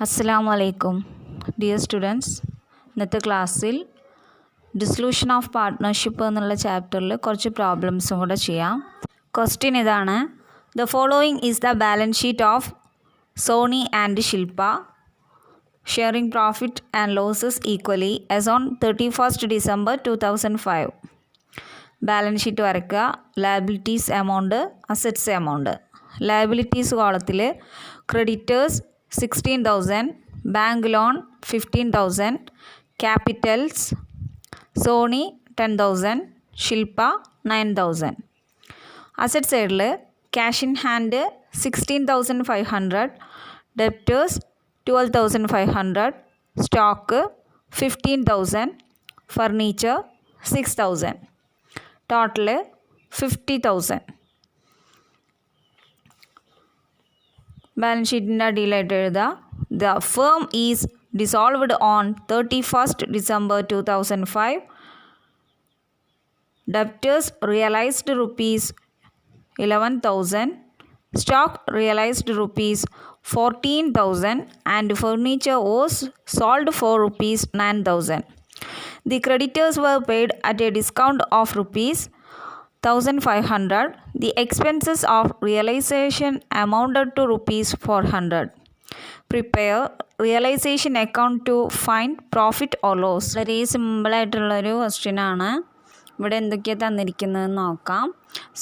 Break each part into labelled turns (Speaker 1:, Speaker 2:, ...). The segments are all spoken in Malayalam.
Speaker 1: Assalamu alaikum. Dear students, ഇന്നത്തെ ക്ലാസ്സിൽ ഡിസൊല്യൂഷൻ ഓഫ് പാർട്ട്ണർഷിപ്പ് എന്നുള്ള ചാപ്റ്ററിൽ കുറച്ച് പ്രോബ്ലംസും കൂടെ ചെയ്യാം. ക്വസ്റ്റ്യൻ ഇതാണ്: the following is the balance sheet of Soni and Shilpa sharing profit and losses equally as on 31st December 2005. Balance sheet വരയ്ക്കുക. Liabilities amount, assets amount. Liabilities കോളത്തിൽ creditors 16,000, bank loan 15,000, capitals Soni 10,000, Shilpa 9,000. Asset സൈഡിൽ cash in hand 16,500, debtors 12,500, stock 15,000, furniture 6,000, total 50,000. Balance ഷീറ്റിൻ്റെ അടിയിലായിട്ട് എഴുതുക: the firm is dissolved on 31st December 2005. Debtors realised rupees 11,000, stock realised rupees 14,000 and furniture was sold for rupees 9,000. The creditors were paid at a discount of rupees 1,500. The expenses of realization amounted to rupees 400. Prepare realization account to find profit or loss. വളരെ സിമ്പിളായിട്ടുള്ളൊരു ക്വസ്റ്റ്യൻ ആണ്. ഇവിടെ എന്തൊക്കെയാണ് തന്നിരിക്കുന്നതെന്ന് നോക്കാം.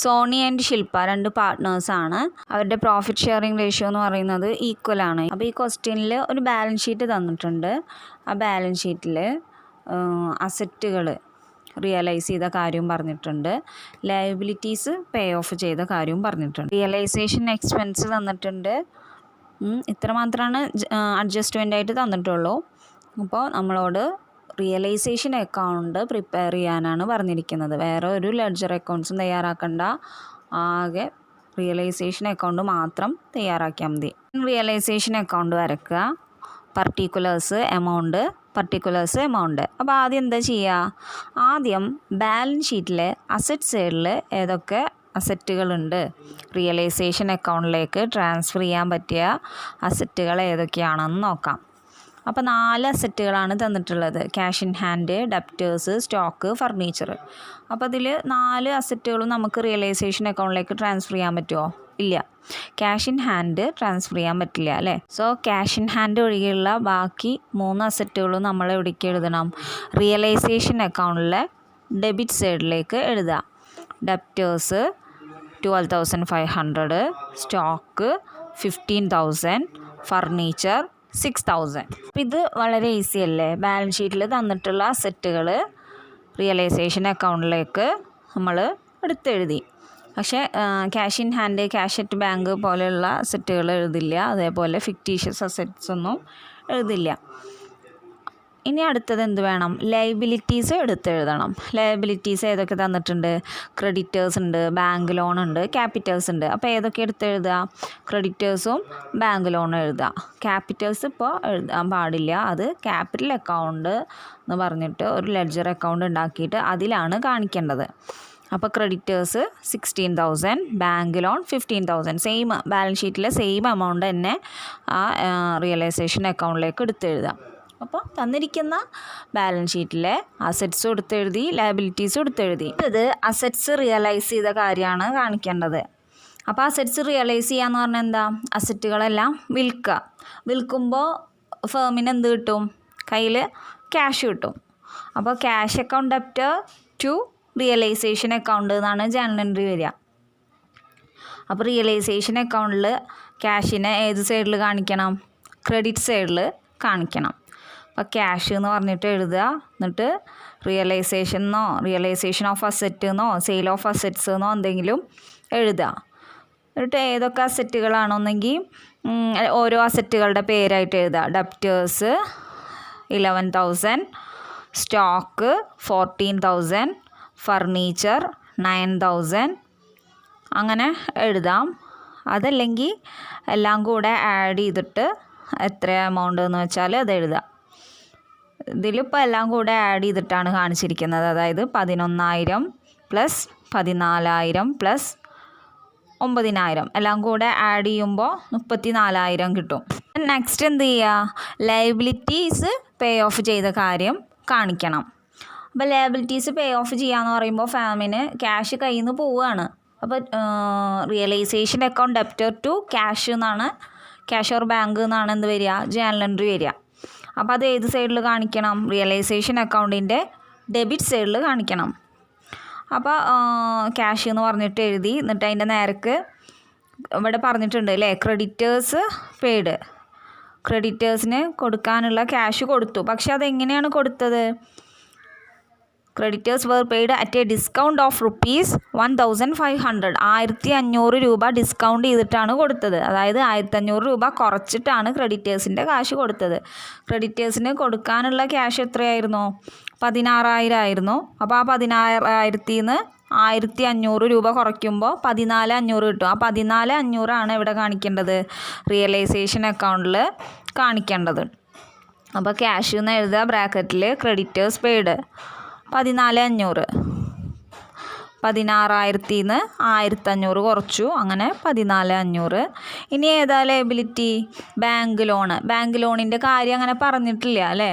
Speaker 1: സോണി ആൻഡ് ശില്പ രണ്ട് പാർട്ട്നേഴ്സാണ്. അവരുടെ പ്രോഫിറ്റ് ഷെയറിംഗ് റേഷ്യോ എന്ന് പറയുന്നത് ഈക്വൽ ആണ്. അപ്പോൾ ഈ ക്വസ്റ്റ്യനിൽ ഒരു ബാലൻസ് ഷീറ്റ് തന്നിട്ടുണ്ട്. ആ ബാലൻസ് ഷീറ്റിൽ അസറ്റുകൾ റിയലൈസ് ചെയ്ത കാര്യവും പറഞ്ഞിട്ടുണ്ട്, ലയബിലിറ്റീസ് പേ ഓഫ് ചെയ്ത കാര്യവും പറഞ്ഞിട്ടുണ്ട്. റിയലൈസേഷൻ എക്സ്പെൻസ് തന്നിട്ടുണ്ട്. ഇത്ര മാത്രമാണ് അഡ്ജസ്റ്റ്മെൻ്റ് ആയിട്ട് തന്നിട്ടുള്ളൂ. അപ്പോൾ നമ്മളോട് റിയലൈസേഷൻ അക്കൗണ്ട് പ്രിപ്പയർ ചെയ്യാനാണ് പറഞ്ഞിരിക്കുന്നത്. വേറെ ഒരു ലെഡ്ജർ അക്കൗണ്ട്സും തയ്യാറാക്കണ്ട, ആകെ റിയലൈസേഷൻ അക്കൗണ്ട് മാത്രം തയ്യാറാക്കിയാൽ മതി. റിയലൈസേഷൻ അക്കൗണ്ട് വരയ്ക്കുക. Particulars amount, particulars amount. അപ്പോൾ ആദ്യം എന്താ ചെയ്യുക? ആദ്യം ബാലൻസ് ഷീറ്റിൽ അസറ്റ് സൈഡിൽ ഏതൊക്കെ അസറ്റുകളുണ്ട്, റിയലൈസേഷൻ അക്കൗണ്ടിലേക്ക് ട്രാൻസ്ഫർ ചെയ്യാൻ പറ്റിയ അസറ്റുകൾ ഏതൊക്കെയാണെന്ന് നോക്കാം. അപ്പോൾ 4 അസറ്റുകളാണ് തന്നിട്ടുള്ളത്: cash in hand, debtors, stock, furniture. അപ്പോൾ അതിൽ 4 അസറ്റുകളും നമുക്ക് റിയലൈസേഷൻ അക്കൗണ്ടിലേക്ക് ട്രാൻസ്ഫർ ചെയ്യാൻ പറ്റുമോ? ഇല്ല. ക്യാഷ് ഇൻ ഹാൻഡ് ട്രാൻസ്ഫർ ചെയ്യാൻ പറ്റില്ല അല്ലേ? സോ ക്യാഷ് ഇൻ ഹാൻഡ് ഒഴികെയുള്ള ബാക്കി 3 അസറ്റുകളും നമ്മൾ എവിടേക്ക് എഴുതണം? റിയലൈസേഷൻ അക്കൗണ്ടിലെ ഡെബിറ്റ് സൈഡിലേക്ക് എഴുതുക. Debtors 12,500, stock 15,000, furniture 6,000. ഇത് വളരെ ഈസി അല്ലേ? ബാലൻസ് ഷീറ്റിൽ തന്നിട്ടുള്ള അസറ്റുകൾ റിയലൈസേഷൻ അക്കൗണ്ടിലേക്ക് നമ്മൾ എടുത്തെഴുതി. പക്ഷേ cash in hand, cash at bank പോലെയുള്ള അസറ്റുകൾ എഴുതില്ല. അതേപോലെ ഫിക്റ്റീഷ്യസ് അസറ്റ്സ് ഒന്നും എഴുതില്ല. ഇനി അടുത്തത് എന്ത് വേണം? ലയബിലിറ്റീസ് എടുത്തെഴുതണം. ലയബിലിറ്റീസ് ഏതൊക്കെ തന്നിട്ടുണ്ട്? ക്രെഡിറ്റേഴ്സ് ഉണ്ട്, ബാങ്ക് ലോൺ ഉണ്ട്, ക്യാപിറ്റൽസ് ഉണ്ട്. അപ്പോൾ ഏതൊക്കെ എടുത്തെഴുതുക? ക്രെഡിറ്റേഴ്സും ബാങ്ക് ലോണും എഴുതുക. ക്യാപിറ്റൽസ് ഇപ്പോൾ എഴുതാൻ പാടില്ല. അത് ക്യാപിറ്റൽ അക്കൗണ്ട് എന്ന് പറഞ്ഞിട്ട് ഒരു ലെഡ്ജർ അക്കൗണ്ട് ഉണ്ടാക്കിയിട്ട് അതിലാണ് കാണിക്കേണ്ടത്. അപ്പോൾ creditors 16,000, bank loan 15,000. Same balance ഷീറ്റിലെ സെയിം എമൗണ്ട് തന്നെ ആ റിയലൈസേഷൻ അക്കൗണ്ടിലേക്ക് എടുത്തെഴുതാം. അപ്പോൾ തന്നിരിക്കുന്ന ബാലൻസ് ഷീറ്റിലെ അസറ്റ്സും എടുത്തെഴുതി, ലയബിലിറ്റീസും എടുത്തെഴുതി. ഇത് അസറ്റ്സ് റിയലൈസ് ചെയ്ത കാര്യമാണ് കാണിക്കേണ്ടത്. അപ്പോൾ അസറ്റ്സ് റിയലൈസ് ചെയ്യാന്ന് പറഞ്ഞാൽ എന്താ? അസറ്റുകളെല്ലാം വിൽക്കുക. വിൽക്കുമ്പോൾ ഫേമിന് എന്ത് കിട്ടും? കയ്യിൽ ക്യാഷ് കിട്ടും. അപ്പോൾ cash account debtor to realisation account എന്നാണ് ജേണൽ എൻട്രി വരിക. അപ്പോൾ റിയലൈസേഷൻ അക്കൗണ്ടിൽ ക്യാഷിനെ ഏത് സൈഡിൽ കാണിക്കണം? ക്രെഡിറ്റ് സൈഡിൽ കാണിക്കണം. അപ്പോൾ ക്യാഷ് എന്ന് പറഞ്ഞിട്ട് എഴുതുക. എന്നിട്ട് റിയലൈസേഷൻ ഓഫ് അസറ്റ് എന്നോ സെയിൽ ഓഫ് അസറ്റ്സ് എന്നോ എന്തെങ്കിലും എഴുതുക. എന്നിട്ട് ഏതൊക്കെ അസറ്റുകളാണെന്നെങ്കിൽ ഓരോ അസറ്റുകളുടെ പേരായിട്ട് എഴുതുക. ഡെപ്റ്റേഴ്സ് 11,000, സ്റ്റോക്ക് 14,000, ഫർണിച്ചർ 9,000, അങ്ങനെ എഴുതാം. അതല്ലെങ്കിൽ എല്ലാം കൂടെ ആഡ് ചെയ്തിട്ട് എത്ര എമൗണ്ട് എന്ന് വെച്ചാൽ അത് എഴുതാം. ഇതിലിപ്പോൾ എല്ലാം കൂടെ ആഡ് ചെയ്തിട്ടാണ് കാണിച്ചിരിക്കുന്നത്. അതായത് 11,000 + 14,000 + 9,000 എല്ലാം കൂടെ ആഡ് ചെയ്യുമ്പോൾ 34,000 കിട്ടും. നെക്സ്റ്റ് എന്ത് ചെയ്യുക, ലയബിലിറ്റീസ് പേ ഓഫ് ചെയ്ത കാര്യം കാണിക്കണം. അപ്പോൾ ലയബിലിറ്റീസ് പേ ഓഫ് ചെയ്യാന്ന് പറയുമ്പോൾ ഫാമിന് ക്യാഷ് കയ്യിൽ നിന്ന് പോവുകയാണ്. അപ്പോൾ realisation account debtor to cash എന്നാണ്, ക്യാഷ് ഓർ ബാങ്ക് എന്നാണ് എന്ത് വരിക, ജേണൽ എൻട്രി വരിക. അപ്പോൾ അത് ഏത് സൈഡിൽ കാണിക്കണം, റിയലൈസേഷൻ അക്കൗണ്ടിൻ്റെ ഡെബിറ്റ് സൈഡിൽ കാണിക്കണം. അപ്പോൾ ക്യാഷ് എന്ന് പറഞ്ഞിട്ട് എഴുതി, എന്നിട്ട് അതിൻ്റെ നേരക്ക് ഇവിടെ പറഞ്ഞിട്ടുണ്ട് അല്ലേ, ക്രെഡിറ്റേഴ്സ് പെയ്ഡ്, ക്രെഡിറ്റേഴ്സിന് കൊടുക്കാനുള്ള ക്യാഷ് കൊടുത്തു. പക്ഷെ അതെങ്ങനെയാണ് കൊടുത്തത്, creditors were paid at a discount of rupees 1,500, 1,500 രൂപ ഡിസ്കൗണ്ട് ചെയ്തിട്ടാണ് കൊടുത്തത്. അതായത് 1,500 രൂപ കുറച്ചിട്ടാണ് ക്രെഡിറ്റേഴ്സിൻ്റെ കാശ് കൊടുത്തത്. ക്രെഡിറ്റേഴ്സിന് കൊടുക്കാനുള്ള ക്യാഷ് എത്രയായിരുന്നു, 16,000 ആയിരുന്നു. അപ്പോൾ ആ 16,000 നിന്ന് 1,500 രൂപ കുറയ്ക്കുമ്പോൾ 14,500 കിട്ടും. ആ 14,500 ഇവിടെ കാണിക്കേണ്ടത്, റിയലൈസേഷൻ അക്കൗണ്ടിൽ കാണിക്കേണ്ടത്. അപ്പോൾ ക്യാഷ് എന്ന് എഴുതുക, ബ്രാക്കറ്റിൽ ക്രെഡിറ്റേഴ്സ് പെയ്ഡ് 14,500, 16,000 നിന്ന് 1,500 കുറച്ചു, അങ്ങനെ 14,500. ഇനി ഏതാ ലയബിലിറ്റി, ബാങ്ക് ലോണ്. ബാങ്ക് ലോണിൻ്റെ കാര്യം അങ്ങനെ പറഞ്ഞിട്ടില്ല അല്ലേ,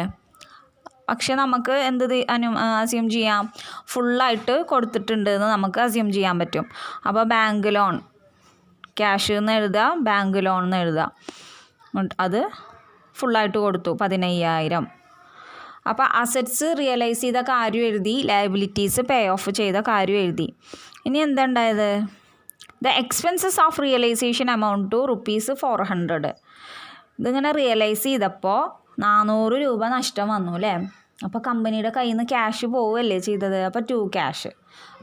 Speaker 1: പക്ഷെ നമുക്ക് എന്ത് അസ്യൂം ചെയ്യാം, ഫുള്ളായിട്ട് കൊടുത്തിട്ടുണ്ട് എന്ന് നമുക്ക് അസ്യൂം ചെയ്യാൻ പറ്റും. അപ്പോൾ ബാങ്ക് ലോൺ, ക്യാഷ് എന്ന് എഴുതുക, ബാങ്ക് ലോൺ എന്ന് എഴുതുക, അത് ഫുള്ളായിട്ട് കൊടുത്തു 15,000. അപ്പോൾ അസറ്റ്സ് റിയലൈസ് ചെയ്ത കാര്യം എഴുതി, ലയബിലിറ്റീസ് പേ ഓഫ് ചെയ്ത കാര്യം എഴുതി. ഇനി എന്താ ഉണ്ടായത്, the expenses of realisation amount to ₹400. ഇതിങ്ങനെ റിയലൈസ് ചെയ്തപ്പോൾ 400 രൂപ നഷ്ടം വന്നു അല്ലേ. അപ്പോൾ കമ്പനിയുടെ കയ്യിൽ നിന്ന് ക്യാഷ് പോവുകയല്ലേ ചെയ്തത്. അപ്പോൾ to cash,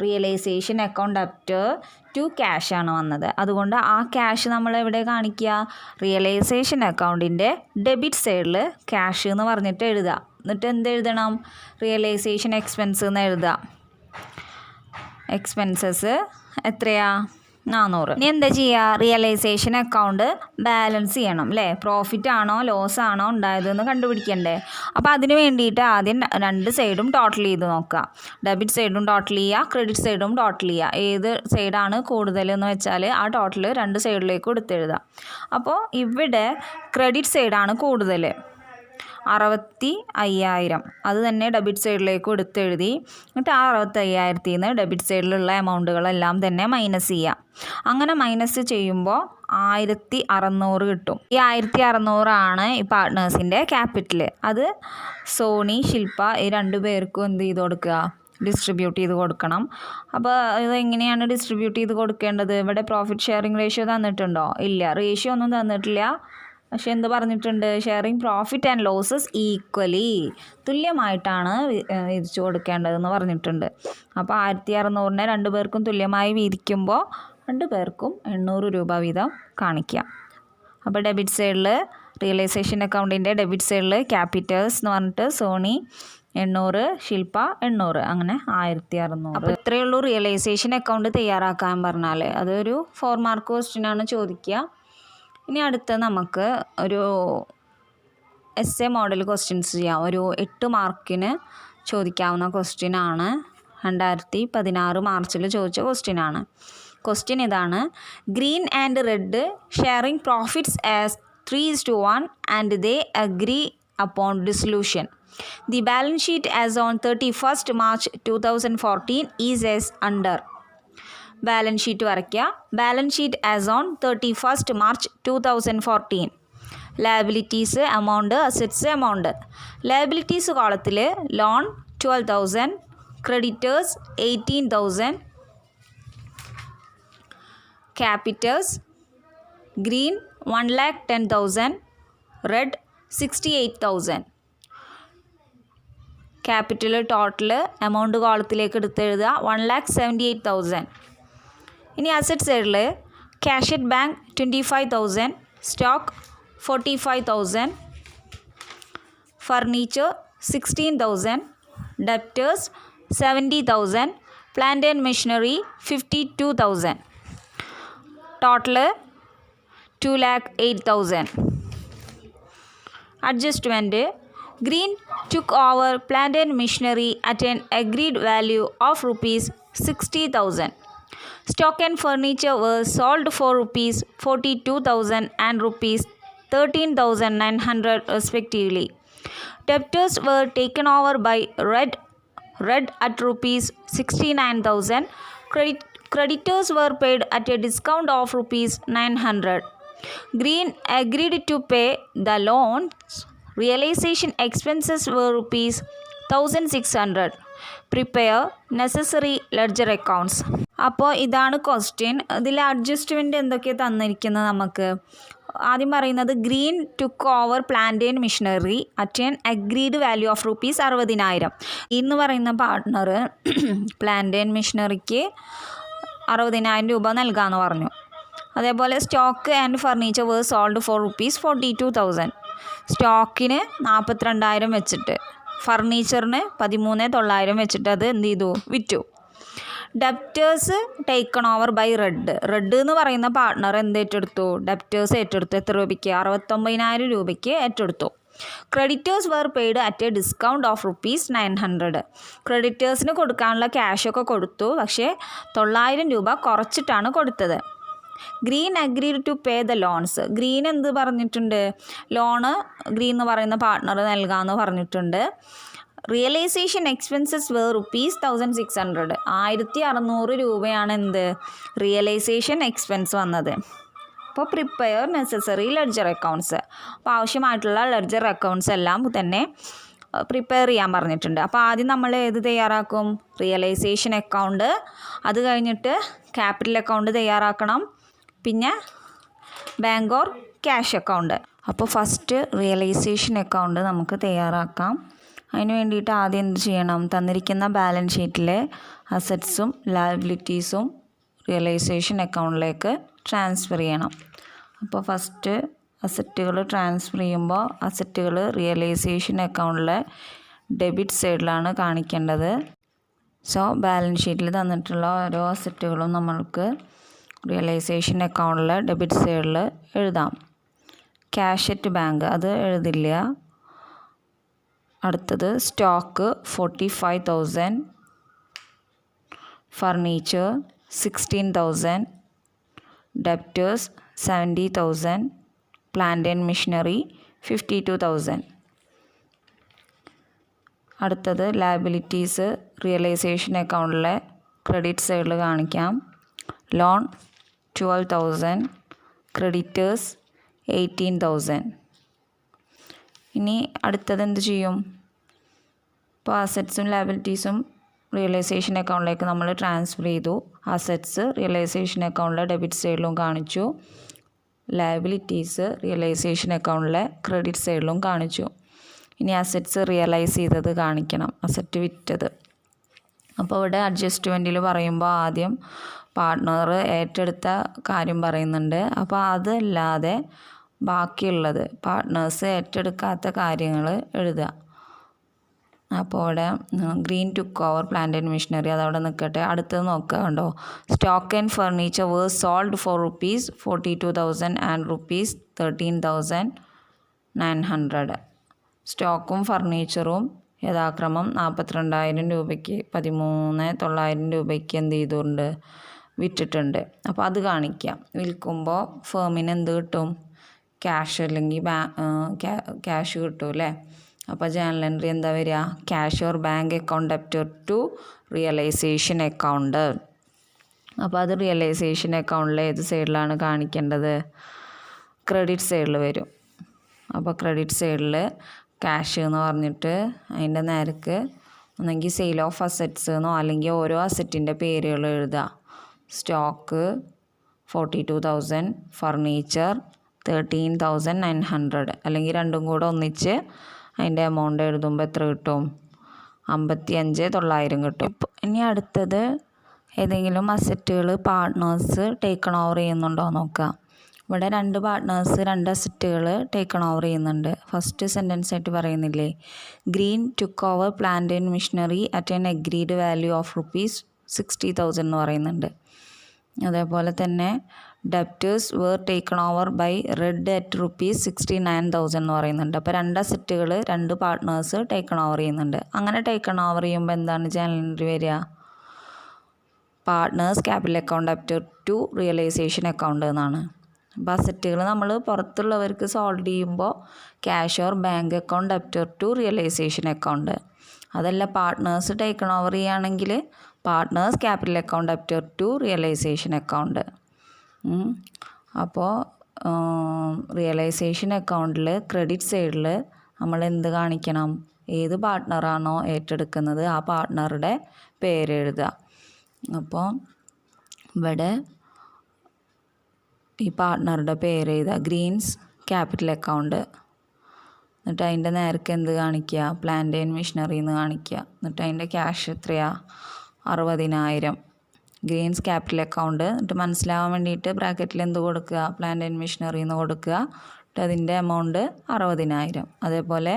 Speaker 1: realisation account debtor to cash ആണ് വന്നത്. അതുകൊണ്ട് ആ ക്യാഷ് നമ്മൾ എവിടെ കാണിക്കുക, റിയലൈസേഷൻ അക്കൗണ്ടിൻ്റെ ഡെബിറ്റ് സൈഡിൽ ക്യാഷ് എന്ന് പറഞ്ഞിട്ട് എഴുതുക. എന്നിട്ട് എന്ത് എഴുതണം, റിയലൈസേഷൻ എക്സ്പെൻസ് എന്ന് എഴുതുക. എക്സ്പെൻസസ് എത്രയാ, 400. ഇനി എന്താ ചെയ്യുക, റിയലൈസേഷൻ അക്കൗണ്ട് ബാലൻസ് ചെയ്യണം അല്ലേ. പ്രോഫിറ്റ് ആണോ ലോസ് ആണോ ഉണ്ടായതെന്ന് കണ്ടുപിടിക്കണ്ടേ. അപ്പോൾ അതിന് വേണ്ടിയിട്ട് ആദ്യം രണ്ട് സൈഡും ടോട്ടൽ ചെയ്ത് നോക്കുക. ഡെബിറ്റ് സൈഡും ടോട്ടൽ ചെയ്യുക, ക്രെഡിറ്റ് സൈഡും ടോട്ടൽ ചെയ്യുക. ഏത് സൈഡാണ് കൂടുതലെന്ന് വെച്ചാൽ ആ ടോട്ടൽ രണ്ട് സൈഡിലേക്ക് എടുത്തെഴുതുക. അപ്പോൾ ഇവിടെ ക്രെഡിറ്റ് സൈഡാണ് കൂടുതൽ, 65,000. അത് തന്നെ ഡെബിറ്റ് സൈഡിലേക്ക് എടുത്തെഴുതി. എന്നിട്ട് ആ 65,000 നിന്ന് ഡെബിറ്റ് സൈഡിലുള്ള എമൗണ്ടുകളെല്ലാം തന്നെ മൈനസ് ചെയ്യാം. അങ്ങനെ മൈനസ് ചെയ്യുമ്പോൾ 1,600 കിട്ടും. ഈ 1,600 ആണ് ഈ പാർട്ട്നേഴ്സിൻ്റെ ക്യാപിറ്റൽ. അത് സോണി, ശില്പ ഈ രണ്ടു പേർക്കും എന്ത് ചെയ്ത് കൊടുക്കുക, ഡിസ്ട്രിബ്യൂട്ട് ചെയ്ത് കൊടുക്കണം. അപ്പോൾ ഇതെങ്ങനെയാണ് ഡിസ്ട്രിബ്യൂട്ട് ചെയ്ത് കൊടുക്കേണ്ടത്, ഇവിടെ പ്രോഫിറ്റ് ഷെയറിംഗ് റേഷ്യോ തന്നിട്ടുണ്ടോ, ഇല്ല. റേഷ്യോ ഒന്നും തന്നിട്ടില്ല, പക്ഷെ എന്ത് പറഞ്ഞിട്ടുണ്ട്, sharing profit and losses equally, തുല്യമായിട്ടാണ് വീതിച്ചു കൊടുക്കേണ്ടതെന്ന് പറഞ്ഞിട്ടുണ്ട്. അപ്പോൾ 1,600 രണ്ടു പേർക്കും തുല്യമായി വീതിക്കുമ്പോൾ രണ്ടു പേർക്കും 800 രൂപ വീതം കാണിക്കാം. അപ്പോൾ ഡെബിറ്റ് സൈഡിൽ റിയലൈസേഷൻ അക്കൗണ്ടിൻ്റെ ഡെബിറ്റ് സൈഡിൽ ക്യാപിറ്റൽസ് എന്ന് പറഞ്ഞിട്ട് സോണി 800, ശില്പ 800, അങ്ങനെ 1,600. അപ്പോൾ ഇത്രയേ ഉള്ളൂ റിയലൈസേഷൻ അക്കൗണ്ട് തയ്യാറാക്കാൻ പറഞ്ഞാൽ. അതൊരു 4 മാർക്ക് ക്വസ്റ്റ്യനാണ് ചോദിക്കുക. ഇനി അടുത്ത് നമുക്ക് ഒരു എസ് എ മോഡൽ ക്വസ്റ്റ്യൻസ് ചെയ്യാം. ഒരു 8 മാർക്കിന് ചോദിക്കാവുന്ന ക്വസ്റ്റ്യനാണ്. 2016 മാർച്ചിൽ ചോദിച്ച ക്വസ്റ്റ്യനാണ്. ക്വസ്റ്റ്യൻ ഇതാണ്, Green and Red sharing profits as 3:1 and they agree upon dissolution. The balance sheet as on 31st March 2014 is as under. Balance sheet വരയ്ക്കുക. Balance sheet as on 31st March 2014. Liabilities amount, assets amount. Liabilities കോളത്തിൽ loan 12,000, creditors 18,000, capitals Green 1,10,000, Red 68,000. Capital total amount കോളത്തിലേക്ക് എടുത്തെഴുതുക 1,78,000. ഇനി അസറ്റ് സൈഡിൽ cash at bank 25,000, stock 45,000, furniture 16,000, debtors 70,000, plant and machinery 52,000. Total 2,08,000. Adjustment, Green took over plant and machinery at an agreed value of ₹60,000. Stock and furniture were sold for rupees 42,000 and rupees 13,900 respectively. Debtors were taken over by Red at rupees 69,000. Creditors were paid at a discount of rupees 900. Green agreed to pay the loans. Realization expenses were rupees 1,600. Prepare necessary ledger accounts. അപ്പോൾ ഇതാണ് ക്വസ്റ്റ്യൻ. ഇതിൽ അഡ്ജസ്റ്റ്മെൻറ്റ് എന്തൊക്കെയാണ് തന്നിരിക്കുന്നത് നമുക്ക്. ആദ്യം പറയുന്നത് Green took over plant and machinery at an agreed value of rupees 60,000. എന്ന് പറയുന്ന പാർട്ട്ണർ പ്ലാന്റ് ആൻഡ് മിഷനറിക്ക് 60,000 രൂപ നൽകാമെന്ന് പറഞ്ഞു. അതേപോലെ stock and furniture were sold for rupees 42,000. സ്റ്റോക്കിന് 42,000 വെച്ചിട്ട് ഫർണിച്ചറിന് 13,900 വെച്ചിട്ട് അത് എന്ത് ചെയ്തു, വിറ്റു. Debtors taken over by Red എന്ന് പറയുന്ന പാർട്ട്ണർ എന്ത് ഏറ്റെടുത്തു, ഡെപ്റ്റേഴ്സ് ഏറ്റെടുത്തു. എത്ര രൂപയ്ക്ക്, 69,000 രൂപയ്ക്ക് ഏറ്റെടുത്തു. Creditors were paid at a discount of rupees 900. ക്രെഡിറ്റേഴ്സിന് കൊടുക്കാനുള്ള ക്യാഷൊക്കെ കൊടുത്തു, പക്ഷേ 900 രൂപ കുറച്ചിട്ടാണ് കൊടുത്തത്. Green agreed to pay the loans. Green എന്ത് പറഞ്ഞിട്ടുണ്ട്, ലോണ് ഗ്രീൻ എന്ന് പറയുന്ന പാർട്ട്ണർ നൽകാമെന്ന് പറഞ്ഞിട്ടുണ്ട്. Realisation expenses where rupees 1,600. 1,600 രൂപയാണ് എന്ത് റിയലൈസേഷൻ എക്സ്പെൻസ് വന്നത്. അപ്പോൾ പ്രിപ്പയർ നെസസറി ലെഡ്ജർ അക്കൗണ്ട്സ്. അപ്പോൾ ആവശ്യമായിട്ടുള്ള ലെഡ്ജർ അക്കൗണ്ട്സ് എല്ലാം തന്നെ പ്രിപ്പയർ ചെയ്യാൻ പറഞ്ഞിട്ടുണ്ട്. അപ്പോൾ ആദ്യം നമ്മൾ ഏത് തയ്യാറാക്കും, റിയലൈസേഷൻ അക്കൗണ്ട്, അത് കഴിഞ്ഞിട്ട് ക്യാപിറ്റൽ അക്കൗണ്ട് തയ്യാറാക്കണം, പിന്നെ ബാങ്ക് ഓർ ക്യാഷ് അക്കൗണ്ട്. അപ്പോൾ ഫസ്റ്റ് റിയലൈസേഷൻ അക്കൗണ്ട് നമുക്ക് തയ്യാറാക്കാം. അതിന് വേണ്ടിയിട്ട് ആദ്യം എന്ത് ചെയ്യണം, തന്നിരിക്കുന്ന ബാലൻസ് ഷീറ്റിലെ അസറ്റ്സും ലയബിലിറ്റീസും റിയലൈസേഷൻ അക്കൗണ്ടിലേക്ക് ട്രാൻസ്ഫർ ചെയ്യണം. അപ്പോൾ ഫസ്റ്റ് അസറ്റുകൾ ട്രാൻസ്ഫർ ചെയ്യുമ്പോൾ അസറ്റുകൾ റിയലൈസേഷൻ അക്കൗണ്ടിലെ ഡെബിറ്റ് സൈഡിലാണ് കാണിക്കേണ്ടത്. സോ ബാലൻസ് ഷീറ്റിൽ തന്നിട്ടുള്ള ഓരോ അസറ്റുകളും നമ്മൾക്ക് റിയലൈസേഷൻ അക്കൗണ്ടിൽ ഡെബിറ്റ് സൈഡിൽ എഴുതാം. ക്യാഷ് അറ്റ് ബാങ്ക് അത് എഴുതില്ല. അടുത്തത് stock 45,000, furniture 16,000, debtors 70,000, plant and machinery 52,000. അടുത്തത് ലയബിലിറ്റീസ് റിയലൈസേഷൻ അക്കൗണ്ടിലെ ക്രെഡിറ്റ് സൈഡിൽ കാണിക്കാം. Loan 12,000, creditors 18,000. ഇനി അടുത്തത് എന്ത് ചെയ്യും, ഇപ്പോൾ അസറ്റ്സും ലയബിലിറ്റീസും റിയലൈസേഷൻ അക്കൗണ്ടിലേക്ക് നമ്മൾ ട്രാൻസ്ഫർ ചെയ്തു. അസറ്റ്സ് റിയലൈസേഷൻ അക്കൗണ്ടിലെ ഡെബിറ്റ് സൈഡിലും കാണിച്ചു, ലയബിലിറ്റീസ് റിയലൈസേഷൻ അക്കൗണ്ടിലെ ക്രെഡിറ്റ് സൈഡിലും കാണിച്ചു. ഇനി അസറ്റ്സ് റിയലൈസ് ചെയ്തത് കാണിക്കണം, അസറ്റ് വിറ്റത്. അപ്പോൾ ഇവിടെ അഡ്ജസ്റ്റ്മെൻറ്റിൽ പറയുമ്പോൾ ആദ്യം പാർട്ട്ണർ ഏറ്റെടുത്ത കാര്യം പറയുന്നുണ്ട്. അപ്പോൾ അതല്ലാതെ ബാക്കിയുള്ളത് പാർട്ട്നേഴ്സ് ഏറ്റെടുക്കാത്ത കാര്യങ്ങൾ എഴുതുക. അപ്പോൾ ഇവിടെ Green took over plant and machinery അതവിടെ നിൽക്കട്ടെ. അടുത്തത് നോക്കുക, കണ്ടോ, stock and furniture were sold for rupees 42,000 and rupees 13,900. സ്റ്റോക്കും ഫർണിച്ചറും യഥാക്രമം 42,000 രൂപയ്ക്ക് 13,900 രൂപയ്ക്ക് എന്ത് ചെയ്തുകൊണ്ട് വിറ്റിട്ടുണ്ട്. അപ്പോൾ അത് കാണിക്കാം. വിൽക്കുമ്പോൾ ഫേമിന് എന്ത് കിട്ടും, ക്യാഷ് അല്ലെങ്കിൽ ക്യാഷ് കിട്ടും അല്ലേ. അപ്പോൾ ജേണൽ എൻട്രി എന്താ വരിക, cash or bank account debtor to realisation account. അപ്പോൾ അത് റിയലൈസേഷൻ അക്കൗണ്ടിൽ ഏത് സൈഡിലാണ് കാണിക്കേണ്ടത്, ക്രെഡിറ്റ് സൈഡിൽ വരും. അപ്പോൾ ക്രെഡിറ്റ് സൈഡിൽ ക്യാഷ് എന്ന് പറഞ്ഞിട്ട് അതിൻ്റെ നേരക്ക് ഒന്നെങ്കിൽ സെയിൽ ഓഫ് അസറ്റ്സ് എന്നോ അല്ലെങ്കിൽ ഓരോ അസറ്റിൻ്റെ പേരുകൾ എഴുതുക. സ്റ്റോക്ക് 42,000, ഫർണിച്ചർ 13,900, അല്ലെങ്കിൽ രണ്ടും കൂടെ ഒന്നിച്ച് അതിൻ്റെ എമൗണ്ട് എഴുതുമ്പോൾ എത്ര കിട്ടും, 55,900 കിട്ടും. ഇനി അടുത്തത് ഏതെങ്കിലും അസറ്റുകൾ പാർട്ട്നേഴ്സ് ടേക്കൺ ഓവർ ചെയ്യുന്നുണ്ടോ നോക്കുക. ഇവിടെ 2 പാർട്ട്നേഴ്സ് 2 അസറ്റുകൾ ടേക്കൺ ഓവർ ചെയ്യുന്നുണ്ട്. ഫസ്റ്റ് സെൻറ്റൻസ് ആയിട്ട് പറയുന്നില്ലേ, Green took over plant and machinery at an agreed value of rupees 60,000 എന്ന് പറയുന്നുണ്ട്. അതേപോലെ തന്നെ debtors were taken over by Red at rupees 69,000 എന്ന് പറയുന്നുണ്ട്. അപ്പോൾ 2 അസറ്റുകൾ 2 പാർട്ട്നേഴ്സ് ടേക്കൺ ഓവർ ചെയ്യുന്നുണ്ട്. അങ്ങനെ ടേക്കൺ ഓവർ ചെയ്യുമ്പോൾ എന്താണ് ജേണൽ എൻട്രി വരിക, partners capital account up to realisation account എന്നാണ്. അപ്പോൾ അസറ്റുകൾ നമ്മൾ പുറത്തുള്ളവർക്ക് സോൾവ് ചെയ്യുമ്പോൾ cash or bank account up to realisation account. അതല്ല പാർട്ട്നേഴ്സ് ടേക്കൺ ഓവർ ചെയ്യുകയാണെങ്കിൽ partners capital account up to realisation account. അപ്പോൾ റിയലൈസേഷൻ അക്കൗണ്ടിൽ ക്രെഡിറ്റ് സൈഡിൽ നമ്മൾ എന്ത് കാണിക്കണം? ഏത് പാർട്ട്ണറാണോ ഏറ്റെടുക്കുന്നത് ആ പാർട്ട്ണറുടെ പേര് എഴുതുക. അപ്പോൾ ഇവിടെ ഈ പാർട്ട്ണറുടെ പേര് എഴുതുക, ഗ്രീൻസ് ക്യാപിറ്റൽ അക്കൗണ്ട്. എന്നിട്ട് അതിൻ്റെ നേർക്ക് എന്ത് കാണിക്കുക? പ്ലാന്റ് ആൻഡ് മെഷീനറി എന്ന് കാണിക്കുക. എന്നിട്ട് അതിൻ്റെ ക്യാഷ് എത്രയാണ്? 60,000. Green's capital account. എന്നിട്ട് മനസ്സിലാവാൻ വേണ്ടിയിട്ട് ബ്രാക്കറ്റിൽ എന്ത് കൊടുക്കുക? പ്ലാന്റ് ആൻഡ് മെഷീനറി എന്ന് കൊടുക്കുക. എന്നിട്ട് അതിൻ്റെ എമൗണ്ട് 60,000. അതേപോലെ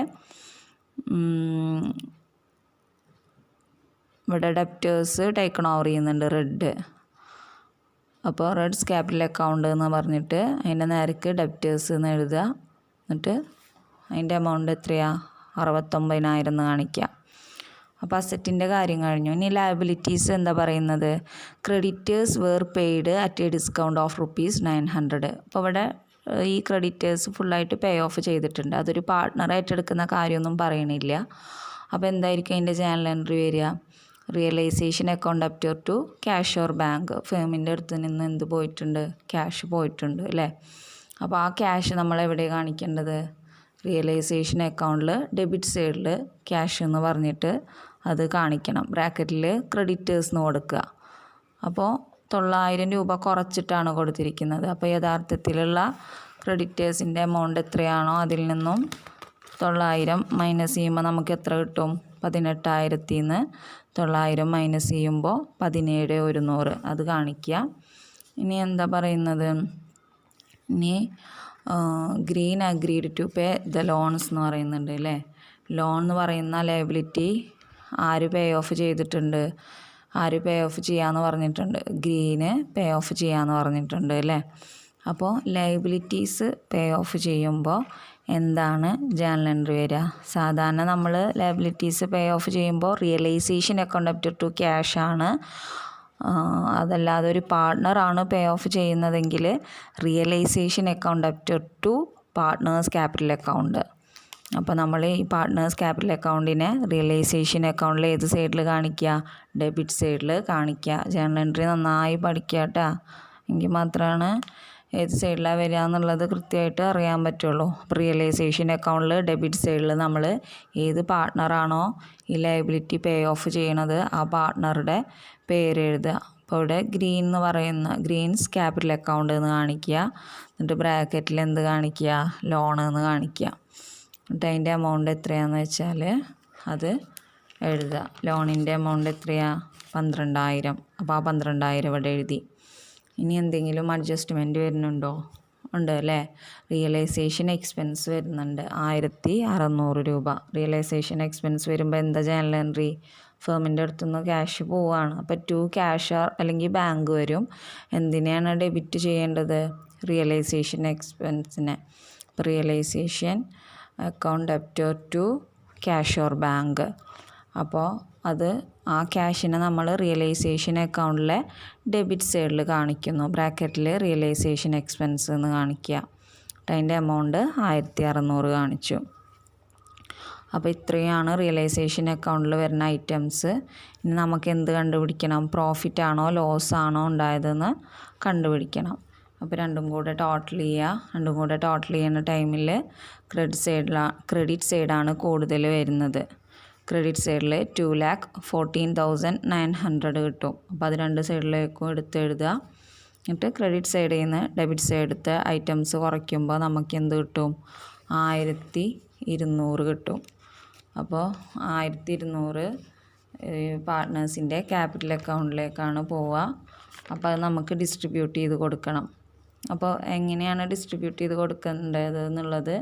Speaker 1: ഇവിടെ ഡെപ്റ്റേഴ്സ് ടേക്കൺ ഓവർ ചെയ്യുന്നുണ്ട്, റെഡ്. അപ്പോൾ റെഡ്സ് ക്യാപിറ്റൽ അക്കൗണ്ട് എന്ന് പറഞ്ഞിട്ട് അതിൻ്റെ നേരക്ക് ഡെപ്റ്റേഴ്സ് എന്ന് എഴുതുക. എന്നിട്ട് അതിൻ്റെ എമൗണ്ട് എത്രയാണ്? 69,000 എന്ന് കാണിക്കുക. അപ്പോൾ അസറ്റിൻ്റെ കാര്യം കഴിഞ്ഞു. ഇനി ലയബിലിറ്റീസ് എന്താ പറയുന്നത്? Creditors were paid at a discount of ₹900. അപ്പോൾ ഇവിടെ ഈ ക്രെഡിറ്റേഴ്സ് ഫുള്ളായിട്ട് പേ ഓഫ് ചെയ്തിട്ടുണ്ട്. അതൊരു പാർട്ട്ണർ ഏറ്റെടുക്കുന്ന കാര്യമൊന്നും പറയണില്ല. അപ്പോൾ എന്തായിരിക്കും അതിൻ്റെ ജേണൽ എൻട്രി വരിക? Realisation account up to cash or bank. ഫേമിൻ്റെ അടുത്ത് നിന്ന് എന്ത് പോയിട്ടുണ്ട്? ക്യാഷ് പോയിട്ടുണ്ട് അല്ലേ? അപ്പോൾ ആ ക്യാഷ് നമ്മൾ എവിടെ കാണിക്കേണ്ടത്? റിയലൈസേഷൻ അക്കൗണ്ടിൽ ഡെബിറ്റ് സൈഡിൽ ക്യാഷ് എന്ന് പറഞ്ഞിട്ട് അത് കാണിക്കണം. ബ്രാക്കറ്റിൽ ക്രെഡിറ്റേഴ്സ് എന്ന് കൊടുക്കുക. അപ്പോൾ 900 രൂപ കുറച്ചിട്ടാണ് കൊടുത്തിരിക്കുന്നത്. അപ്പോൾ യഥാർത്ഥത്തിലുള്ള ക്രെഡിറ്റേഴ്സിൻ്റെ എമൗണ്ട് എത്രയാണോ അതിൽ നിന്നും 900 മൈനസ് ചെയ്യുമ്പോൾ നമുക്ക് എത്ര കിട്ടും? 18,000 നിന്ന് 900 മൈനസ് ചെയ്യുമ്പോൾ 17,100 അത് കാണിക്കുക. ഇനി എന്താ പറയുന്നത്? ഇനി Green agreed to pay the loans എന്ന് പറയുന്നുണ്ട് അല്ലേ? ലോൺ എന്ന് പറയുന്ന ലയബിലിറ്റി ആര് പേ ഓഫ് ചെയ്തിട്ടുണ്ട്? ആര് പേ ഓഫ് ചെയ്യാമെന്ന് പറഞ്ഞിട്ടുണ്ട്? ഗ്രീന് പേ ഓഫ് ചെയ്യാമെന്ന് പറഞ്ഞിട്ടുണ്ട് അല്ലേ? അപ്പോൾ ലയബിലിറ്റീസ് പേ ഓഫ് ചെയ്യുമ്പോൾ എന്താണ് ജേണൽ എൻട്രി വരിക? സാധാരണ നമ്മൾ ലയബിലിറ്റീസ് പേ ഓഫ് ചെയ്യുമ്പോൾ realisation account up to cash ആണ്. അതല്ലാതെ ഒരു പാർട്ട്ണറാണ് പേ ഓഫ് ചെയ്യുന്നതെങ്കിൽ realisation account up to partners capital account. അപ്പോൾ നമ്മൾ ഈ പാർട്ട്നേഴ്സ് ക്യാപിറ്റൽ അക്കൗണ്ടിനെ റിയലൈസേഷൻ അക്കൗണ്ടിൽ ഏത് സൈഡിൽ കാണിക്കുക? ഡെബിറ്റ് സൈഡിൽ കാണിക്കുക. ജേണൽ എൻട്രി നന്നായി പഠിക്കുക കേട്ടോ. എങ്കിൽ മാത്രമാണ് ഏത് സൈഡിലാണ് വരിക എന്നുള്ളത് കൃത്യമായിട്ട് അറിയാൻ പറ്റുള്ളൂ. അപ്പോൾ റിയലൈസേഷൻ അക്കൗണ്ടിൽ ഡെബിറ്റ് സൈഡിൽ നമ്മൾ ഏത് പാർട്ട്ണറാണോ ഈ ലയബിലിറ്റി പേ ഓഫ് ചെയ്യണത് ആ പാർട്ട്ണറുടെ പേര് എഴുതുക. അപ്പോൾ ഇവിടെ ഗ്രീൻ എന്ന് പറയുന്ന ഗ്രീൻസ് ക്യാപിറ്റൽ അക്കൗണ്ട് എന്ന് കാണിക്കുക. എന്നിട്ട് ബ്രാക്കറ്റിൽ എന്ത് കാണിക്കുക? ലോൺ എന്ന് കാണിക്കുക. എന്നിട്ട് അതിൻ്റെ എമൗണ്ട് എത്രയാണെന്ന് വെച്ചാൽ അത് എഴുതുക. ലോണിൻ്റെ എമൗണ്ട് എത്രയാണ്? 12,000. അപ്പോൾ ആ 12,000 ഇവിടെ എഴുതി. ഇനി എന്തെങ്കിലും അഡ്ജസ്റ്റ്മെൻറ്റ് വരുന്നുണ്ടോ? ഉണ്ട് അല്ലേ? റിയലൈസേഷൻ എക്സ്പെൻസ് വരുന്നുണ്ട് 1,600 രൂപ. റിയലൈസേഷൻ എക്സ്പെൻസ് വരുമ്പോൾ എന്താ ജേണൽ എൻട്രി? ഫേമിൻ്റെ അടുത്തുനിന്ന് ക്യാഷ് പോവുകയാണ്. അപ്പോൾ ടു ക്യാഷ് അല്ലെങ്കിൽ ബാങ്ക് വരും. എന്തിനെയാണ് ഡെബിറ്റ് ചെയ്യേണ്ടത്? റിയലൈസേഷൻ എക്സ്പെൻസിനെ. അപ്പോൾ realisation account up to cash or bank. അപ്പോൾ അത് ആ ക്യാഷിനെ നമ്മൾ റിയലൈസേഷൻ അക്കൗണ്ടിലെ ഡെബിറ്റ് സൈഡിൽ കാണിക്കുന്നു. ബ്രാക്കറ്റിൽ റിയലൈസേഷൻ എക്സ്പെൻസ് എന്ന് കാണിക്കുക. അതിൻ്റെ എമൗണ്ട് 1,600 കാണിച്ചു. അപ്പോൾ ഇത്രയാണ് റിയലൈസേഷൻ അക്കൗണ്ടിൽ വരുന്ന ഐറ്റംസ്. ഇനി നമുക്ക് എന്ത് കണ്ടുപിടിക്കണം? പ്രോഫിറ്റ് ആണോ ലോസ് ആണോ ഉണ്ടായതെന്ന് കണ്ടുപിടിക്കണം. അപ്പോൾ രണ്ടും കൂടെ ടോട്ടൽ ചെയ്യുക. രണ്ടും കൂടെ ടോട്ടൽ ചെയ്യുന്ന ടൈമിൽ ക്രെഡിറ്റ് സൈഡാണ് കൂടുതൽ വരുന്നത്. ക്രെഡിറ്റ് സൈഡിൽ 2,14,900 കിട്ടും. അപ്പോൾ അത് രണ്ട് സൈഡിലേക്കും എടുത്ത് എഴുതുക. എന്നിട്ട് ക്രെഡിറ്റ് സൈഡിൽ നിന്ന് ഡെബിറ്റ് സൈഡത്തെ ഐറ്റംസ് കുറയ്ക്കുമ്പോൾ നമുക്ക് എന്ത് കിട്ടും? 1,200 കിട്ടും. അപ്പോൾ 1,200 പാർട്ട്നേഴ്സിൻ്റെ ക്യാപിറ്റൽ അക്കൗണ്ടിലേക്കാണ് പോവുക. അപ്പോൾ അത് നമുക്ക് ഡിസ്ട്രിബ്യൂട്ട് ചെയ്ത് കൊടുക്കണം. അപ്പോൾ എങ്ങനെയാണ് ഡിസ്ട്രിബ്യൂട്ട് ചെയ്ത് കൊടുക്കേണ്ടത് എന്നുള്ളത്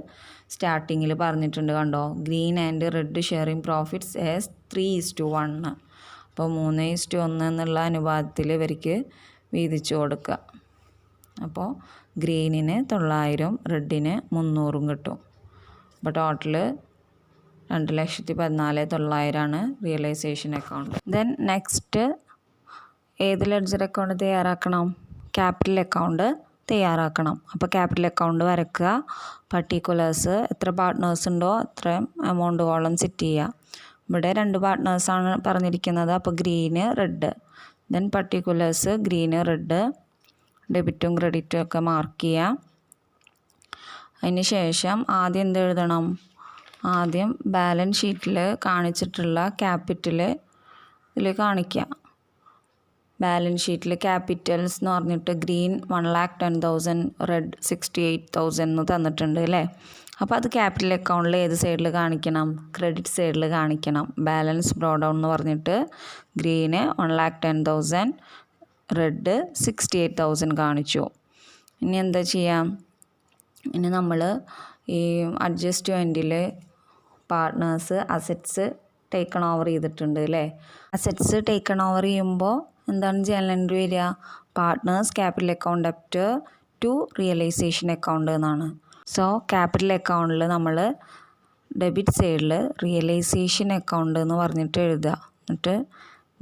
Speaker 1: സ്റ്റാർട്ടിങ്ങിൽ പറഞ്ഞിട്ടുണ്ട് കണ്ടോ? Green and Red sharing profits as 3:1. അപ്പോൾ 3:1 എന്നുള്ള അനുപാതത്തിൽ ഇവർക്ക് വീതിച്ചു കൊടുക്കുക. അപ്പോൾ ഗ്രീനിന് 900, റെഡിന് 300 കിട്ടും. അപ്പോൾ total 2,14,900 realisation account. Then next ഏത് ലെഡ്ജർ അക്കൗണ്ട് തയ്യാറാക്കണം? ക്യാപിറ്റൽ അക്കൗണ്ട് തയ്യാറാക്കണം. അപ്പോൾ ക്യാപിറ്റൽ അക്കൗണ്ട് വരയ്ക്കുക. പർട്ടിക്കുലേഴ്സ് എത്ര പാർട്ട്നേഴ്സ് ഉണ്ടോ അത്രയും എമൗണ്ട് കോളം സെറ്റ് ചെയ്യുക. ഇവിടെ 2 പാർട്ട്നേഴ്സാണ് പറഞ്ഞിരിക്കുന്നത്. അപ്പോൾ Green Red, then particulars Green Red, ഡെബിറ്റും ക്രെഡിറ്റും ഒക്കെ മാർക്ക് ചെയ്യുക. അതിന് ശേഷം ആദ്യം എന്ത് എഴുതണം? ആദ്യം ബാലൻസ് ഷീറ്റിൽ കാണിച്ചിട്ടുള്ള ക്യാപിറ്റൽ ഇതിൽ കാണിക്കുക. ബാലൻസ് ഷീറ്റിൽ ക്യാപിറ്റൽസ് എന്ന് പറഞ്ഞിട്ട് ഗ്രീൻ 1,10,000, റെഡ് 68,000 എന്ന് തന്നിട്ടുണ്ട് അല്ലേ. അപ്പോൾ അത് ക്യാപിറ്റൽ അക്കൗണ്ടിൽ ഏത് സൈഡിൽ കാണിക്കണം? ക്രെഡിറ്റ് സൈഡിൽ കാണിക്കണം. ബാലൻസ് ബ്രോ ഡൗൺ എന്ന് പറഞ്ഞിട്ട് ഗ്രീന് 1,10,000, റെഡ് 68,000 കാണിച്ചു. ഇനി എന്താ ചെയ്യാം? ഇനി നമ്മൾ ഈ അഡ്ജസ്റ്റ്മെൻറ്റിൽ പാർട്ട്നേഴ്സ് അസറ്റ്സ് ടേക്കൺ ഓവർ ചെയ്തിട്ടുണ്ട് അല്ലേ. അസറ്റ്സ് ടേക്കൺ ഓവർ ചെയ്യുമ്പോൾ എന്താണ് ജേണൽ എൻട്രി വരിക? Partners capital account up to realisation account എന്നാണ്. സോ ക്യാപിറ്റൽ അക്കൗണ്ടിൽ നമ്മൾ ഡെബിറ്റ് സൈഡിൽ റിയലൈസേഷൻ അക്കൗണ്ട് എന്ന് പറഞ്ഞിട്ട് എഴുതുക. എന്നിട്ട്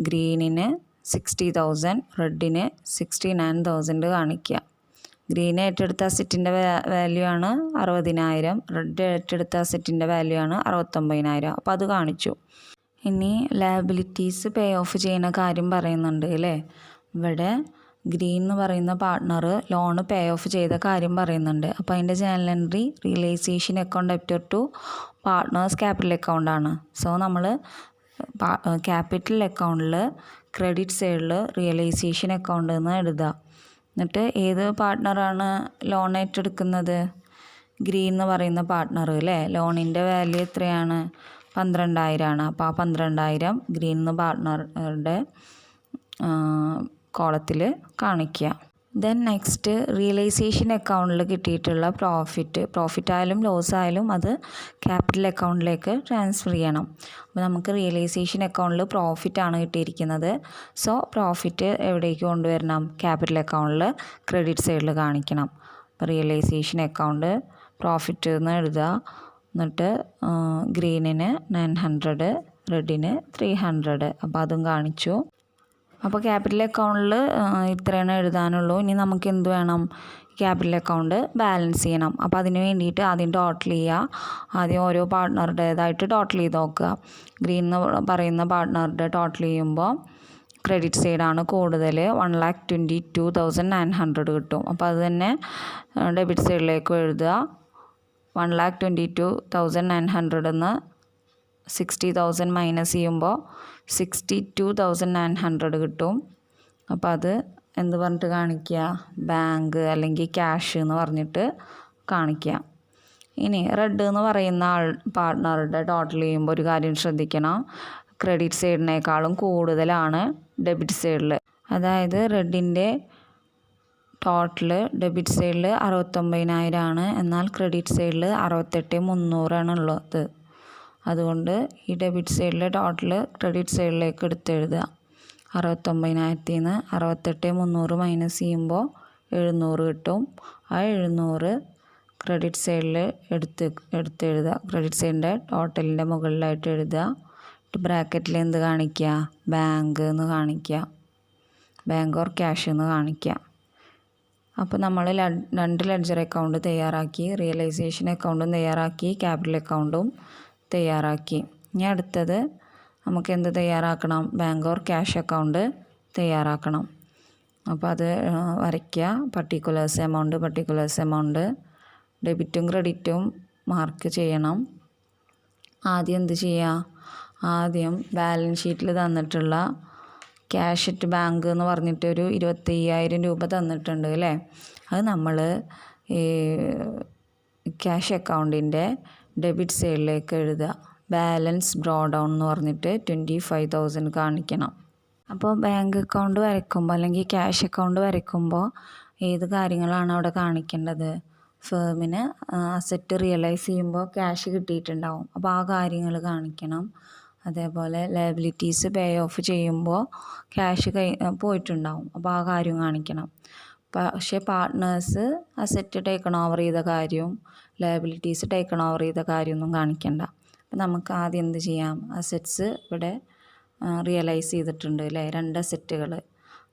Speaker 1: ഗ്രീനിന് 60,000, റെഡിന് 69,000 കാണിക്കുക. ഗ്രീൻ ഏറ്റെടുത്ത അസറ്റിൻ്റെ വാല്യൂ ആണ് 60,000, റെഡ് ഏറ്റെടുത്ത അസറ്റിൻ്റെ വാല്യൂ ആണ് 69,000. അപ്പോൾ അത് കാണിച്ചു. ഇനി ലയബിലിറ്റീസ് പേ ഓഫ് ചെയ്യുന്ന കാര്യം പറയുന്നുണ്ട് അല്ലേ. ഇവിടെ ഗ്രീൻ എന്ന് പറയുന്ന പാർട്ട്ണർ ലോണ് പേ ഓഫ് ചെയ്ത കാര്യം പറയുന്നുണ്ട്. അപ്പോൾ അതിൻ്റെ ജേണൽ എൻട്രി റിയലൈസേഷൻ അക്കൗണ്ട് അപ്റ്റർ ടു പാർട്ട്നേഴ്സ് ക്യാപിറ്റൽ അക്കൗണ്ടാണ്. സോ നമ്മൾ ക്യാപിറ്റൽ അക്കൗണ്ടിൽ ക്രെഡിറ്റ് സൈഡിൽ റിയലൈസേഷൻ അക്കൗണ്ട് എന്ന് എഴുതുക. എന്നിട്ട് ഏത് പാർട്ട്ണറാണ് ലോൺ ഏറ്റെടുക്കുന്നത്? ഗ്രീൻ എന്ന് പറയുന്ന പാർട്ട്ണർ അല്ലേ. ലോണിൻ്റെ വാല്യൂ എത്രയാണ്? 12,000 ആണ്. അപ്പോൾ ആ 12,000 ഗ്രീൻ എന്ന പാർട്ട്ണറുടെ കോളത്തിൽ കാണിക്കുക. ദെൻ നെക്സ്റ്റ് റിയലൈസേഷൻ അക്കൗണ്ടിൽ കിട്ടിയിട്ടുള്ള പ്രോഫിറ്റ് ആയാലും ലോസ് ആയാലും അത് ക്യാപിറ്റൽ അക്കൗണ്ടിലേക്ക് ട്രാൻസ്ഫർ ചെയ്യണം. അപ്പോൾ നമുക്ക് റിയലൈസേഷൻ അക്കൗണ്ടിൽ പ്രോഫിറ്റാണ് കിട്ടിയിരിക്കുന്നത്. സോ പ്രോഫിറ്റ് എവിടേക്ക് കൊണ്ടുവരണം? ക്യാപിറ്റൽ അക്കൗണ്ടിൽ ക്രെഡിറ്റ് സൈഡിൽ കാണിക്കണം. അപ്പോൾ റിയലൈസേഷൻ അക്കൗണ്ട് പ്രോഫിറ്റ് എന്ന് എഴുതുക. എന്നിട്ട് ഗ്രീനിന് 900, റെഡിന് 300. അപ്പോൾ അതും കാണിച്ചു. അപ്പോൾ ക്യാപിറ്റൽ അക്കൗണ്ടിൽ ഇത്രയാണ് എഴുതാനുള്ളൂ. ഇനി നമുക്ക് എന്ത് വേണം? ക്യാപിറ്റൽ അക്കൗണ്ട് ബാലൻസ് ചെയ്യണം. അപ്പോൾ അതിന് വേണ്ടിയിട്ട് ആദ്യം ടോട്ടൽ ചെയ്യുക. ആദ്യം ഓരോ പാർട്ട്ണറുടേതായിട്ട് ടോട്ടൽ ചെയ്ത് നോക്കുക. ഗ്രീൻ എന്ന് പറയുന്ന പാർട്ട്ണറുടെ ടോട്ടൽ ചെയ്യുമ്പോൾ ക്രെഡിറ്റ് സൈഡാണ് കൂടുതൽ, 1,22,900 കിട്ടും. അപ്പോൾ അത് തന്നെ ഡെബിറ്റ് സൈഡിലേക്ക് എഴുതുക. 1,22,900 എന്ന് 60,000 മൈനസ് ചെയ്യുമ്പോൾ 62,900 കിട്ടും. അപ്പോൾ അത് എന്ത് പറഞ്ഞിട്ട് കാണിക്കുക? ബാങ്ക് അല്ലെങ്കിൽ ക്യാഷ് എന്ന് പറഞ്ഞിട്ട് കാണിക്കുക. ഇനി റെഡ് എന്ന് പറയുന്ന പാർട്ട്ണറുടെ ടോട്ടൽ ചെയ്യുമ്പോൾ ഒരു കാര്യം ശ്രദ്ധിക്കണം. ക്രെഡിറ്റ് സൈഡിനേക്കാളും കൂടുതലാണ് ഡെബിറ്റ് സൈഡിൽ. അതായത് റെഡിൻ്റെ ടോട്ടൽ ഡെബിറ്റ് സൈഡിൽ 69,000 ആണ്. എന്നാൽ ക്രെഡിറ്റ് സൈഡിൽ 68,300 ഉള്ളത്. അതുകൊണ്ട് ഈ ഡെബിറ്റ് സൈഡിലെ ടോട്ടൽ ക്രെഡിറ്റ് സൈഡിലേക്ക് എടുത്തെഴുതുക. 69,000 നിന്ന് 68,300 മൈനസ് ചെയ്യുമ്പോൾ 700 കിട്ടും. ആ 700 ക്രെഡിറ്റ് സൈഡിൽ എടുത്തെഴുതുക. ക്രെഡിറ്റ് സൈഡിൻ്റെ ടോട്ടലിൻ്റെ മുകളിലായിട്ട് എഴുതുക. ബ്രാക്കറ്റിൽ എന്ത് കാണിക്കുക? ബാങ്ക് എന്ന് കാണിക്കുക. ബാങ്ക് ഓർ ക്യാഷ് എന്ന് കാണിക്കുക. അപ്പോൾ നമ്മൾ 2 ലെഡ്ജർ അക്കൗണ്ട് തയ്യാറാക്കി, റിയലൈസേഷൻ അക്കൗണ്ടും തയ്യാറാക്കി, ക്യാപിറ്റൽ അക്കൗണ്ടും തയ്യാറാക്കി. ഇനി അടുത്തത് നമുക്ക് എന്ത് തയ്യാറാക്കണം? ബാങ്ക് ഓർ ക്യാഷ് അക്കൗണ്ട് തയ്യാറാക്കണം. അപ്പോൾ അത് വരയ്ക്കുക. പർട്ടിക്കുലേഴ്സ് എമൗണ്ട് ഡെബിറ്റും ക്രെഡിറ്റും മാർക്ക് ചെയ്യണം. ആദ്യം എന്ത് ചെയ്യുക? ആദ്യം ബാലൻസ് ഷീറ്റിൽ തന്നിട്ടുള്ള ക്യാഷ് അറ്റ് ബാങ്ക് എന്ന് പറഞ്ഞിട്ടൊരു 25,000 രൂപ തന്നിട്ടുണ്ട് അല്ലേ. അത് നമ്മൾ ഈ ക്യാഷ് അക്കൗണ്ടിൻ്റെ ഡെബിറ്റ് സൈഡിലേക്ക് എഴുതുക. ബാലൻസ് ബ്രോ ഡൗൺ എന്ന് പറഞ്ഞിട്ട് 25,000 കാണിക്കണം. അപ്പോൾ ബാങ്ക് അക്കൗണ്ട് വരയ്ക്കുമ്പോൾ അല്ലെങ്കിൽ ക്യാഷ് അക്കൗണ്ട് വരയ്ക്കുമ്പോൾ ഏത് കാര്യങ്ങളാണ് അവിടെ കാണിക്കേണ്ടത്? ഫേമിന് അസറ്റ് റിയലൈസ് ചെയ്യുമ്പോൾ ക്യാഷ് കിട്ടിയിട്ടുണ്ടാവും. അപ്പോൾ ആ കാര്യങ്ങൾ കാണിക്കണം. അതേപോലെ ലയബിലിറ്റീസ് പേ ഓഫ് ചെയ്യുമ്പോൾ ക്യാഷ് പോയിട്ടുണ്ടാവും. അപ്പോൾ ആ കാര്യം കാണിക്കണം. പക്ഷേ പാർട്ട്നേഴ്സ് അസറ്റ് ടേക്കൺ ഓവർ ചെയ്ത കാര്യവും ലയബിലിറ്റീസ് ടേക്കൺ ഓവർ ചെയ്ത കാര്യമൊന്നും കാണിക്കണ്ട. അപ്പോൾ നമുക്ക് ആദ്യം എന്ത് ചെയ്യാം? അസറ്റ്സ് ഇവിടെ റിയലൈസ് ചെയ്തിട്ടുണ്ട് അല്ലേ, 2 അസറ്റുകൾ.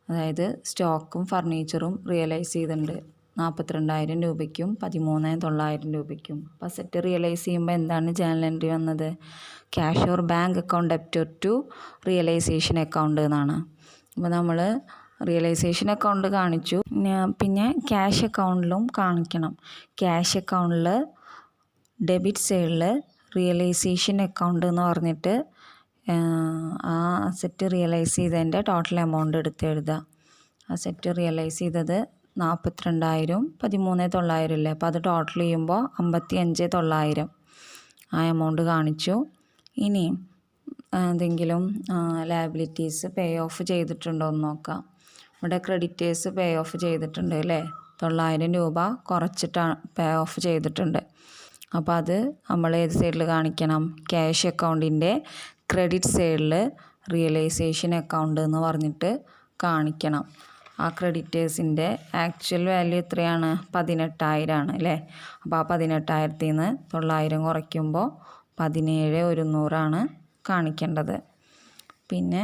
Speaker 1: അതായത് സ്റ്റോക്കും ഫർണിച്ചറും റിയലൈസ് ചെയ്തിട്ടുണ്ട് 42,000 രൂപയ്ക്കും 13,900 രൂപയ്ക്കും. അപ്പോൾ അസറ്റ് റിയലൈസ് ചെയ്യുമ്പോൾ എന്താണ് ജേണൽ എൻട്രി വന്നത്? Cash or bank account debtor to realisation account എന്നാണ്. അപ്പോൾ നമ്മൾ റിയലൈസേഷൻ അക്കൗണ്ട് കാണിച്ചു, പിന്നെ ക്യാഷ് അക്കൗണ്ടിലും കാണിക്കണം. ക്യാഷ് അക്കൗണ്ടിൽ ഡെബിറ്റ് സൈഡിൽ റിയലൈസേഷൻ അക്കൗണ്ട് എന്ന് പറഞ്ഞിട്ട് ആ അസറ്റ് റിയലൈസ് ചെയ്തതിൻ്റെ ടോട്ടൽ എമൗണ്ട് എടുത്ത് എഴുതുക. അസറ്റ് റിയലൈസ് ചെയ്തത് 42,000 13,900 അല്ലേ, അപ്പോൾ അത് ടോട്ടൽ ചെയ്യുമ്പോൾ 55,900 ആ എമൗണ്ട് കാണിച്ചു. ഇനി എന്തെങ്കിലും ലയബിലിറ്റീസ് പേ ഓഫ് ചെയ്തിട്ടുണ്ടോ എന്ന് നോക്കാം. ഇവിടെ ക്രെഡിറ്റേഴ്സ് പേ ഓഫ് ചെയ്തിട്ടുണ്ട് അല്ലേ, 900 രൂപ കുറച്ചിട്ടാണ് പേ ഓഫ് ചെയ്തിട്ടുണ്ട്. അപ്പോൾ അത് നമ്മൾ ഏത് സൈഡിൽ കാണിക്കണം? ക്യാഷ് അക്കൗണ്ടിൻ്റെ ക്രെഡിറ്റ് സൈഡിൽ റിയലൈസേഷൻ അക്കൗണ്ട് എന്ന് പറഞ്ഞിട്ട് കാണിക്കണം. ആ ക്രെഡിറ്റേഴ്സിൻ്റെ ആക്ച്വൽ വാല്യൂ എത്രയാണ്? 18,000 അല്ലേ. അപ്പോൾ ആ 18,000 നിന്ന് 900 കുറയ്ക്കുമ്പോൾ 17,100 കാണിക്കേണ്ടത്. പിന്നെ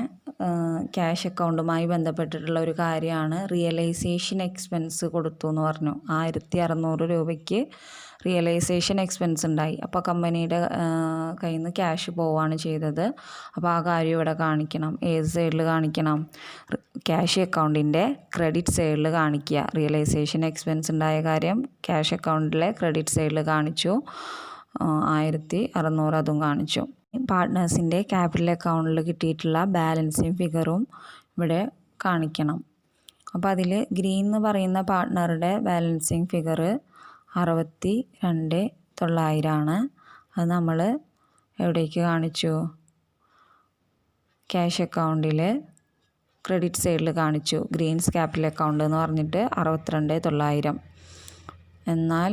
Speaker 1: ക്യാഷ് അക്കൗണ്ടുമായി ബന്ധപ്പെട്ടിട്ടുള്ള ഒരു കാര്യമാണ് റിയലൈസേഷൻ എക്സ്പെൻസ് കൊടുത്തു എന്ന് പറഞ്ഞു. 1,600 രൂപയ്ക്ക് റിയലൈസേഷൻ എക്സ്പെൻസ് ഉണ്ടായി. അപ്പോൾ കമ്പനിയുടെ കയ്യിൽ നിന്ന് ക്യാഷ് പോവുകയാണ് ചെയ്തത്. അപ്പോൾ ആ കാര്യം ഇവിടെ കാണിക്കണം. ഏത് സൈഡിൽ കാണിക്കണം? ക്യാഷ് അക്കൗണ്ടിൻ്റെ ക്രെഡിറ്റ് സൈഡിൽ കാണിക്കുക. റിയലൈസേഷൻ എക്സ്പെൻസ് ഉണ്ടായ കാര്യം ക്യാഷ് അക്കൗണ്ടിലെ ക്രെഡിറ്റ് സൈഡിൽ കാണിച്ചു. 1,600 അതും കാണിച്ചു. പാർട്ട്നേഴ്സിൻ്റെ ക്യാപിറ്റൽ അക്കൗണ്ടിൽ കിട്ടിയിട്ടുള്ള ബാലൻസിങ് ഫിഗറും ഇവിടെ കാണിക്കണം. അപ്പോൾ അതിൽ ഗ്രീൻ എന്ന് പറയുന്ന പാർട്ട്ണറുടെ ബാലൻസിങ് ഫിഗർ 62,900 അത് നമ്മൾ എവിടേക്ക് കാണിച്ചു? ക്യാഷ് അക്കൗണ്ടിൽ ക്രെഡിറ്റ് സൈഡിൽ കാണിച്ചു. ഗ്രീൻസ് ക്യാപിറ്റൽ അക്കൗണ്ട് എന്ന് പറഞ്ഞിട്ട് 62,900. എന്നാൽ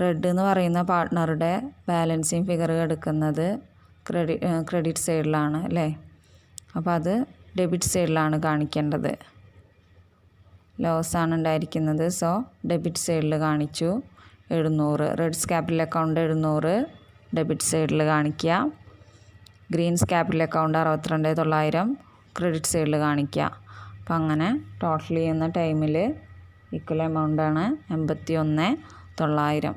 Speaker 1: റെഡ് എന്ന് പറയുന്ന പാർട്ട്ണറുടെ ബാലൻസിങ് ഫിഗർ എടുക്കുന്നത് ക്രെഡിറ്റ് സൈഡിലാണ് അല്ലേ. അപ്പോൾ അത് ഡെബിറ്റ് സൈഡിലാണ് കാണിക്കേണ്ടത്. ലോസാണ് ഉണ്ടായിരിക്കുന്നത്. സോ ഡെബിറ്റ് സൈഡിൽ കാണിച്ചു 700. റെഡ്സ് ക്യാപിറ്റൽ അക്കൗണ്ട് 700 ഡെബിറ്റ് സൈഡിൽ കാണിക്കുക. ഗ്രീൻസ് ക്യാപിറ്റൽ അക്കൗണ്ട് 62,900 ക്രെഡിറ്റ് സൈഡിൽ കാണിക്കുക. അപ്പം അങ്ങനെ ടോട്ടൽ ചെയ്യുന്ന ടൈമിൽ ഈക്വൽ എമൗണ്ടാണ് 81,900.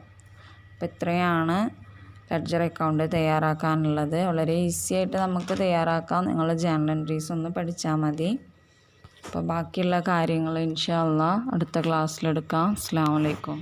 Speaker 1: അപ്പോൾ ഇത്രയാണ് ലെഡ്ജർ അക്കൗണ്ട് തയ്യാറാക്കാനുള്ളത്. വളരെ ഈസി ആയിട്ട് നമുക്ക് തയ്യാറാക്കാം. നിങ്ങൾ ജേണൽ എൻട്രീസ് ഒന്ന് പഠിച്ചാൽ മതി. അപ്പോൾ ബാക്കിയുള്ള കാര്യങ്ങൾ ഇൻഷാ അല്ലാഹ് അടുത്ത ക്ലാസ്സിലെടുക്കാം. അസ്സലാമു അലൈക്കും.